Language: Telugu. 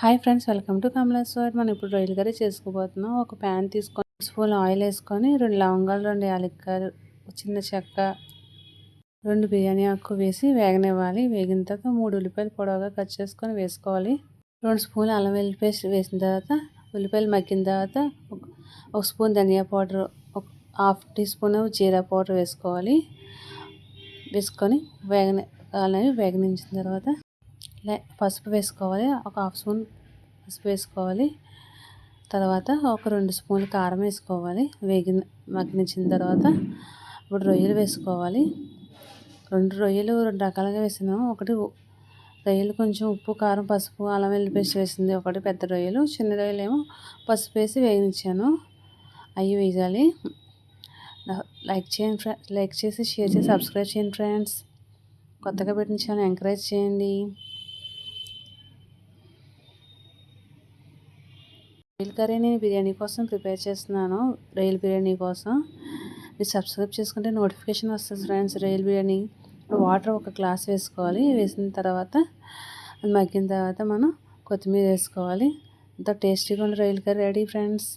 Hi friends, welcome to Kamala's world. మనం ఇప్పుడు రొయ్యల కర్రీ చేసుకోబోతున్నాం. ఒక ప్యాన్ తీసుకొని స్పూన్ ఆయిల్ వేసుకొని 2 లవంగాలు, 2 యాలక్కాయలు, చిన్న చెక్క, 2 బిర్యానీ ఆకు వేసి వేగనివ్వాలి. వేగిన తర్వాత 3 ఉల్లిపాయలు పొడవుగా కట్ చేసుకొని వేసుకోవాలి. 2 స్పూన్లు అల్లం వెల్లుల్లి పేస్ట్ వేసిన తర్వాత ఉల్లిపాయలు మగ్గిన తర్వాత ఒక స్పూన్ ధనియా పౌడర్, ఒక హాఫ్ టీ స్పూన్ జీరా పౌడర్ వేసుకోవాలి. వేసుకొని వేగనించిన తర్వాత పసుపు వేసుకోవాలి. ఒక హాఫ్ స్పూన్ పసుపు వేసుకోవాలి. తర్వాత ఒక 2 స్పూన్లు కారం వేసుకోవాలి. మగ్గించిన తర్వాత ఇప్పుడు రొయ్యలు వేసుకోవాలి. 2 రొయ్యలు 2 రకాలుగా వేసాను. ఒకటి రొయ్యలు కొంచెం ఉప్పు, కారం, పసుపు, అల్లం వెల్లుల్లి పేస్ట్ వేసింది. ఒకటి పెద్ద రొయ్యలు, చిన్న రొయ్యలు ఏమో పసుపు వేసి వేయించాను. అవి వేయాలి. లైక్ చేసి షేర్ చేసి సబ్స్క్రైబ్ చేయండి ఫ్రెండ్స్. కొత్తగా పెట్టిన ఛానల్ ఎంకరేజ్ చేయండి. రొయ్యల కర్రీ నేను బిర్యానీ కోసం ప్రిపేర్ చేస్తున్నాను. రొయ్యల బిర్యానీ కోసం మీరు సబ్స్క్రైబ్ చేసుకుంటే నోటిఫికేషన్ వస్తుంది ఫ్రెండ్స్. రొయ్యల బిర్యానీ వాటర్ ఒక గ్లాస్ వేసుకోవాలి. వేసిన తర్వాత అది మగ్గిన తర్వాత మనం కొత్తిమీర వేసుకోవాలి. ఇంత టేస్టీగా ఉండే రొయ్యల కర్రీ రెడీ ఫ్రెండ్స్.